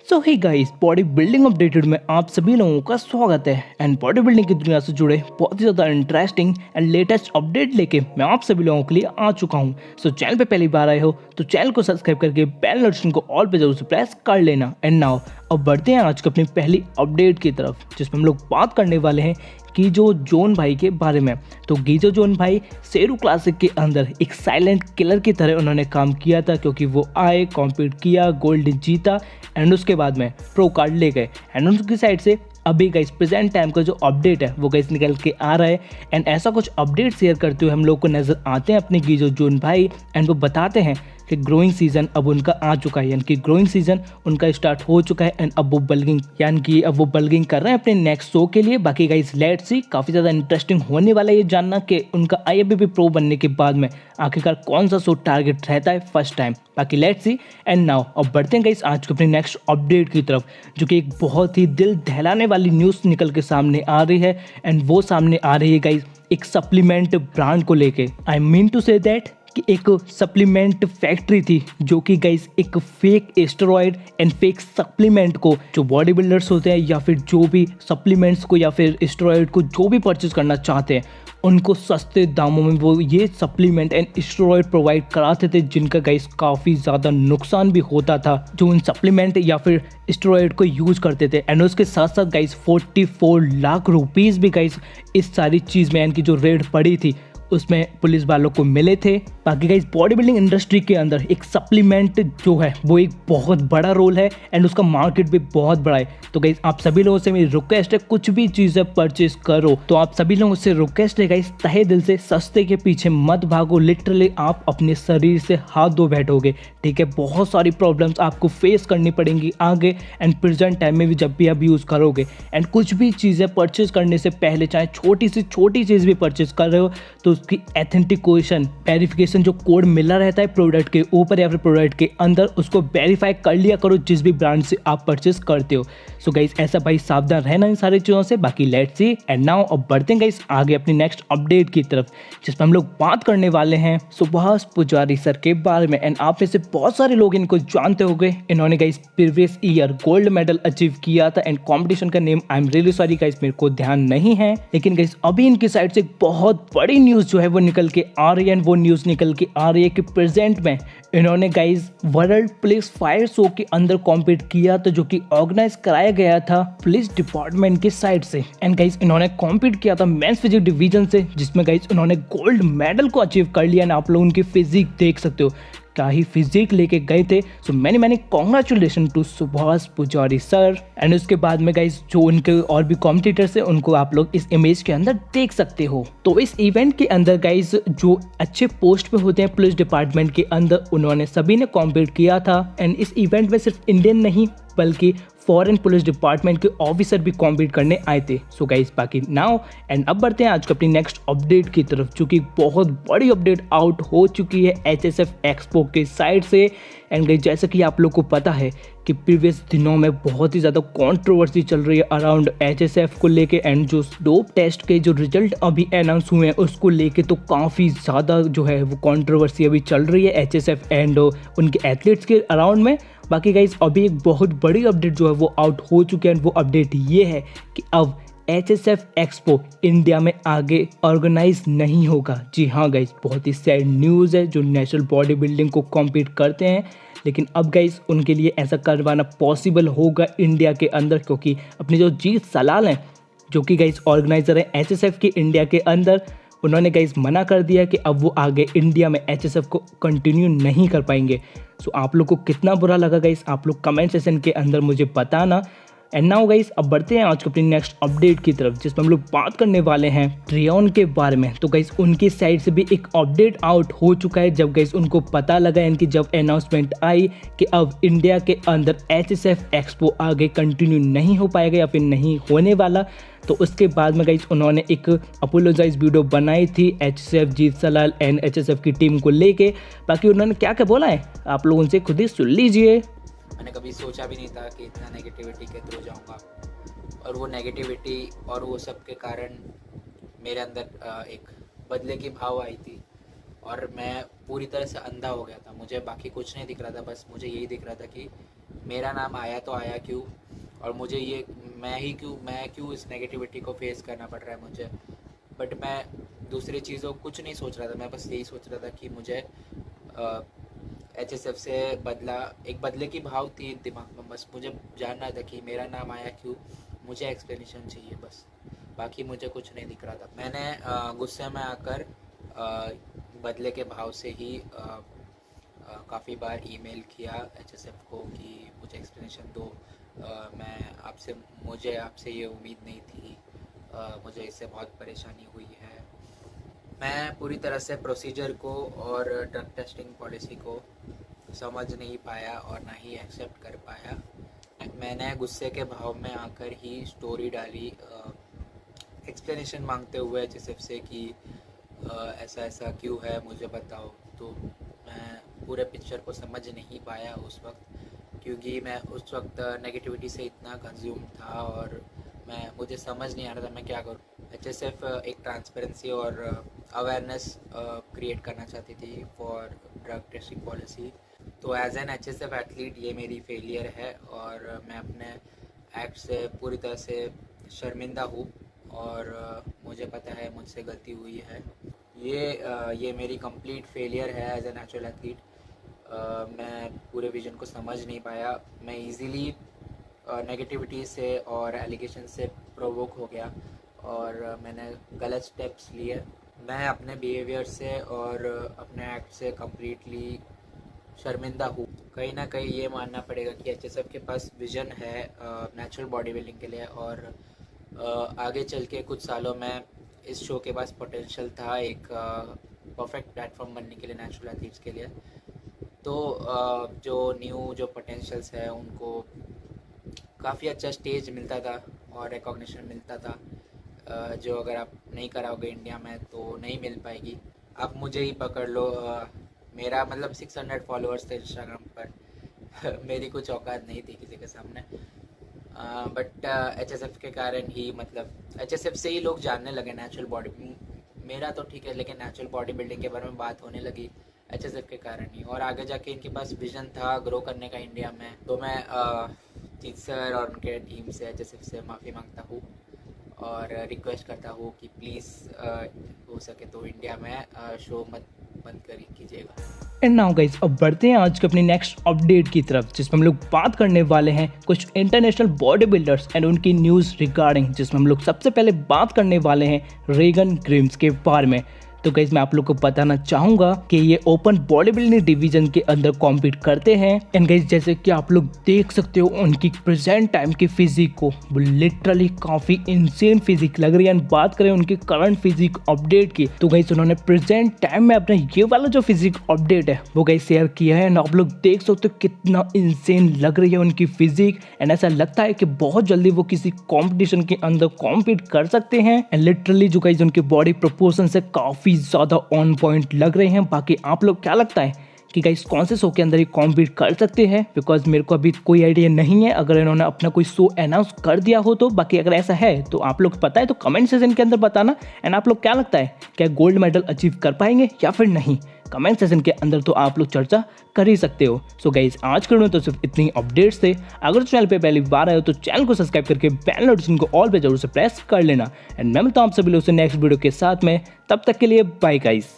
सो hey guys, body building updated में आप सभी लोगों का स्वागत है। एंड बॉडी बिल्डिंग की दुनिया से जुड़े बहुत ही ज़्यादा इंटरेस्टिंग एंड लेटेस्ट अपडेट लेके मैं आप सभी लोगों के लिए आ चुका हूँ। सो चैनल पे पहली बार आए हो तो चैनल को सब्सक्राइब करके बेल नोटिफिकेशन को ऑल पे जरूर से प्रेस कर लेना। एंड नाउ अब बढ़ते हैं आज की अपनी पहली अपडेट की तरफ, जिसमें हम लोग बात करने वाले हैं गीजो जोन भाई के बारे में। तो गीजो जोन भाई सेरू क्लासिक के अंदर एक साइलेंट किलर की तरह उन्होंने काम किया था, क्योंकि वो आए, कॉम्पीट किया, गोल्ड जीता एंड उसके बाद में प्रो कार्ड ले गए। एंड उनकी साइड से अभी गाइस प्रेजेंट टाइम का जो अपडेट है वो गाइस निकल के आ रहा है। एंड ऐसा कुछ अपडेट शेयर करते हुए हम लोग को नजर आते हैं अपने गीजो जोन भाई। एंड वो बताते हैं कि ग्रोइंग सीजन अब उनका आ चुका है, यानी कि ग्रोइंग सीजन उनका स्टार्ट हो चुका है। एंड अब वो बल्गिंग यानी कि अब वो बल्गिंग कर रहे हैं अपने नेक्स्ट शो के लिए। बाकी गाइस लेट्स सी, काफ़ी ज़्यादा इंटरेस्टिंग होने वाला है ये जानना कि उनका IFBB प्रो बनने के बाद में आखिरकार कौन सा शो टारगेट रहता है फर्स्ट टाइम। बाकी लेट्स सी। एंड नाउ अब बढ़ते हैं गाइस आज के अपनी नेक्स्ट अपडेट की तरफ, जो कि एक बहुत ही दिल दहलाने वाली न्यूज़ निकल के सामने आ रही है। एंड वो सामने आ रही है गाइस एक सप्लीमेंट ब्रांड को लेके। I mean to say that कि एक सप्लीमेंट फैक्ट्री थी जो कि गाइस एक fake steroid and fake supplement को, जो बॉडी बिल्डर्स होते हैं या फिर जो भी सप्लीमेंट्स को या फिर एस्टेरॉयड को जो भी परचेज करना चाहते हैं, उनको सस्ते दामों में वो ये सप्लीमेंट एंड एस्टेरॉयड प्रोवाइड कराते थे, जिनका गाइस काफ़ी ज़्यादा नुकसान भी होता था जो उन सप्लीमेंट या फिर एस्टेरॉयड को यूज़ करते थे। एंड उसके साथ साथ गाइस 44 लाख रुपीज़ भी गाइस इस सारी चीज़ में, यानी कि जो रेड पड़ी थी उसमें पुलिस वालों को मिले थे। बाकी गाइस बॉडी बिल्डिंग इंडस्ट्री के अंदर एक सप्लीमेंट जो है वो एक बहुत बड़ा रोल है एंड उसका मार्केट भी बहुत बड़ा है। तो गाइस आप सभी लोगों से मेरी रिक्वेस्ट है, कुछ भी चीज़ें परचेज करो तो आप सभी लोगों से रिक्वेस्ट है गाइस, तहे दिल से सस्ते के पीछे मत भागो। लिटरली आप अपने शरीर से हाथ धो बैठोगे, ठीक है। बहुत सारी प्रॉब्लम्स आपको फेस करनी पड़ेंगी आगे एंड प्रेजेंट टाइम में भी जब भी आप यूज़ करोगे। एंड कुछ भी चीज़ें परचेज करने से पहले, चाहे छोटी से छोटी चीज़ भी परचेज कर रहे हो, तो उसकी एथेंटिकेशन वेरिफिकेशन जो कोड मिला रहता है प्रोडक्ट के ऊपर या फिर प्रोडक्ट के अंदर, उसको वेरीफाई कर लिया करो जिस भी ब्रांड से आप परचेस करते हो। सो गाइस ऐसा भाई सावधान रहना इन सारी चीज़ों से। बाकी लेट्स सी। एंड नाउ अब बढ़ते हैं गाइस आगे अपनी नेक्स्ट अपडेट की तरफ, जिसमें हम लोग बात करने वाले हैं सुभाष पुजारी सर के बारे में। एंड आप में से बहुत सारे लोग इनको जानते होंगे। इन्होंने guys previous year gold medal achieve किया था एंड कॉम्पिटिशन का name I am really sorry guys मेरे को ध्यान नहीं है, लेकिन गाइस अभी इनकी साइड से एक बहुत बड़ी न्यूज़ जो है वो निकल के आ रही है। एंड वो न्यूज़ निकल के आ रही है कि प्रेजेंट में इन्होंने guys world police fire show के अंदर कॉम्पीट किया था, जो कि ऑर्गेनाइज कराया गया था पुलिस डिपार्टमेंट की साइड से। एंड गाइस इन्होंने कॉम्पीट किया था मेंस फिजिक डिवीजन से, जिसमें गाइस इन्होंने गोल्ड मेडल को अचीव कर लिया। एंड आप लोग उनकी फिजिक देख सकते हो, क्या ही फिजिक लेके गए थे। सो मैंने कॉन्ग्रेचुलेशन टू सुभाष पुजारी सर। एंड उसके बाद में गाइस जो उनके और भी कॉम्पिटिटर्स हैं उनको आप लोग इस इमेज के अंदर देख सकते हो। तो इस इवेंट के अंदर गाइस जो अच्छे पोस्ट पे होते हैं पुलिस डिपार्टमेंट के अंदर, उन्होंने सभी ने कॉम्पीट किया था। एंड इस इवेंट में सिर्फ इंडियन नहीं बल्कि फॉरेन पुलिस डिपार्टमेंट के ऑफिसर भी कॉम्पीट करने आए थे। सो गाइस बाकी नाउ एंड अब बढ़ते हैं आज को अपनी नेक्स्ट अपडेट की तरफ, जो कि बहुत बड़ी अपडेट आउट हो चुकी है HSF एक्सपो के साइड से। एंड गाइस जैसे कि आप लोग को पता है कि प्रीवियस दिनों में बहुत ही ज़्यादा कंट्रोवर्सी चल रही है अराउंड HSF को लेके। एंड जो डोप टेस्ट के जो रिजल्ट अभी अनाउंस हुए हैं उसको लेके तो काफ़ी ज़्यादा जो है वो कंट्रोवर्सी अभी चल रही है HSF एंड उनके एथलीट्स के अराउंड में। बाकी गाइस अभी एक बहुत बड़ी अपडेट जो है वो आउट हो चुकी है। वो अपडेट ये है कि अब HSF एक्सपो इंडिया में आगे ऑर्गेनाइज नहीं होगा। जी हाँ गाइस, बहुत ही सैड न्यूज़ है। जो नेशनल बॉडी बिल्डिंग को कॉम्पीट करते हैं, लेकिन अब गाइस उनके लिए ऐसा करवाना पॉसिबल होगा इंडिया के अंदर, क्योंकि अपने जो जीत सलाल हैं जो कि गाइस ऑर्गेनाइजर हैं HSF के इंडिया के अंदर, उन्होंने गाइस मना कर दिया कि अब वो आगे इंडिया में HSF को कंटिन्यू नहीं कर पाएंगे। सो आप लोग को कितना बुरा लगा गाइस, आप लोग कमेंट सेक्शन के अंदर मुझे बताना। एंड नाउ गाइस अब बढ़ते हैं आज को अपनी नेक्स्ट अपडेट की तरफ, जिसमें हम लोग बात करने वाले हैं ट्रियन के बारे में। तो गाइस उनकी साइड से भी एक अपडेट आउट हो चुका है, जब गाइस उनको पता लगा इनकी जब अनाउंसमेंट आई कि अब इंडिया के अंदर HSF एक्सपो आगे कंटिन्यू नहीं हो पाएगा या फिर नहीं होने वाला। तो उसके बाद में गाइस उन्होंने एक अपोलोजाइज वीडियो बनाई थी HSF Jeet Salal and HSF की टीम को लेके। बाकी उन्होंने क्या क्या बोला है आप लोग उनसे खुद ही सुन लीजिए। मैंने कभी सोचा भी नहीं था कि इतना नेगेटिविटी के थ्रू जाऊंगा, और वो नेगेटिविटी और वो सब के कारण मेरे अंदर एक बदले की भाव आई थी और मैं पूरी तरह से अंधा हो गया था। मुझे बाकी कुछ नहीं दिख रहा था, बस मुझे यही दिख रहा था कि मेरा नाम आया तो आया क्यों, और मुझे ये मैं क्यों इस नेगेटिविटी को फेस करना पड़ रहा है मुझे। बट मैं दूसरी चीज़ों कुछ नहीं सोच रहा था, मैं बस यही सोच रहा था कि मुझे HSF से एक बदले की भाव थी दिमाग में। बस मुझे जानना था कि मेरा नाम आया क्यों, मुझे एक्सप्लेनेशन चाहिए बस, बाकी मुझे कुछ नहीं दिख रहा था। मैंने गुस्से में आकर बदले के भाव से ही काफ़ी बार ईमेल किया HSF को कि मुझे एक्सप्लेनेशन दो। मुझे आपसे ये उम्मीद नहीं थी, मुझे इससे बहुत परेशानी हुई है। मैं पूरी तरह से प्रोसीजर को और ड्रग टेस्टिंग पॉलिसी को समझ नहीं पाया और ना ही एक्सेप्ट कर पाया। मैंने गुस्से के भाव में आकर ही स्टोरी डाली एक्सप्लेनेशन मांगते हुए HSF से कि ऐसा ऐसा क्यों है, मुझे बताओ। तो मैं पूरे पिक्चर को समझ नहीं पाया उस वक्त, क्योंकि मैं उस वक्त नेगेटिविटी से इतना कंज्यूम था और मुझे समझ नहीं आ रहा था मैं क्या करूं। HSF एक ट्रांसपेरेंसी और अवेयरनेस क्रिएट करना चाहती थी फॉर ड्रग टेस्टिंग पॉलिसी। तो एज एन HSF एथलीट ये मेरी फेलियर है और मैं अपने एक्ट से पूरी तरह से शर्मिंदा हूँ और मुझे पता है मुझसे गलती हुई है। ये मेरी कंप्लीट फेलियर है एज ए नेचुरल एथलीट। मैं पूरे विजन को समझ नहीं पाया। मैं इजीली नेगेटिविटी से और एलिगेशन से प्रोवोक हो गया और मैंने गलत स्टेप्स लिए। मैं अपने बिहेवियर से और अपने एक्ट से कम्प्लीटली शर्मिंदा हूँ। कहीं ना कहीं ये मानना पड़ेगा कि HSF के पास विज़न है नेचुरल बॉडी बिल्डिंग के लिए और आगे चल के कुछ सालों में इस शो के पास पोटेंशियल था एक परफेक्ट प्लेटफॉर्म बनने के लिए नेचुरल एथलीट्स के लिए। तो जो पोटेंशियल्स है उनको काफ़ी अच्छा स्टेज मिलता था और रिकॉग्निशन मिलता था, जो अगर आप नहीं कराओगे इंडिया में तो नहीं मिल पाएगी। आप मुझे ही पकड़ लो, मेरा मतलब 600 फॉलोअर्स थे इंस्टाग्राम पर मेरी कुछ औकात नहीं थी किसी के सामने। बट HSF के कारण ही, मतलब HSF से ही लोग जानने लगे नेचुरल बॉडी। मेरा तो ठीक है, लेकिन नेचुरल बॉडी बिल्डिंग के बारे में बात होने लगी HSF के कारण ही। और आगे जाके इनके पास विजन था ग्रो करने का इंडिया में। तो मैं जीत सर और उनके टीम से HSF से माफ़ी मांगता हूँ और रिक्वेस्ट करता हूँ कि प्लीज़ हो सके तो इंडिया में शो मत बंद कीजिएगा। एंड नाउ गाइज, अब बढ़ते हैं आज के अपनी नेक्स्ट अपडेट की तरफ, जिसमें हम लोग बात करने वाले हैं कुछ इंटरनेशनल बॉडी बिल्डर्स एंड उनकी न्यूज़ रिगार्डिंग, जिसमें हम लोग सबसे पहले बात करने वाले हैं रेगन ग्रिम्स के बारे में। तो गाइज मैं आप लोग को बताना चाहूँगा कि ये ओपन बॉडी बिल्डिंग डिवीजन के अंदर कॉम्पीट करते हैं। एंड गाइज जैसे कि आप लोग देख सकते हो उनकी प्रेजेंट टाइम की फिजिक को, वो लिटरली काफ़ी इंसेन फिजिक लग रही है। एंड बात करें उनकी करंट फिजिक अपडेट की, तो गाइज उन्होंने प्रेजेंट टाइम में अपना ये वाला जो फिजिक अपडेट है वो गाइज शेयर किया है। एंड आप लोग देख सकते हो कितना इंसेन लग रही है उनकी फिजिक। एंड ऐसा लगता है कि बहुत जल्दी वो किसी कॉम्पिटिशन के अंदर कॉम्पीट कर सकते हैं। एंड लिटरली जो गाइज उनकी बॉडी प्रोपोर्शन से काफ़ी ज़्यादा ऑन पॉइंट लग रहे हैं। बाकी आप लोग क्या लगता है कि गाइस कौन से शो के अंदर ये कॉम्पीट कर सकते हैं? बिकॉज मेरे को अभी कोई आइडिया नहीं है, अगर इन्होंने अपना कोई शो अनाउंस कर दिया हो तो। बाकी अगर ऐसा है तो आप लोग पता है तो कमेंट सेक्शन के अंदर बताना। एंड आप लोग क्या लगता है, क्या गोल्ड मेडल अचीव कर पाएंगे या फिर नहीं? कमेंट सेक्शन के अंदर तो आप लोग चर्चा कर ही सकते हो। सो गाइस आज के वीडियो तो सिर्फ इतनी अपडेट्स थे। अगर चैनल पे पहली बार आए हो तो चैनल को सब्सक्राइब करके बेल नोटिफिकेशन को ऑल पे जरूर से प्रेस कर लेना। एंड मैं मिलता हूं आप सभी लोगों से नेक्स्ट वीडियो के साथ में, तब तक के लिए बाय गाइस।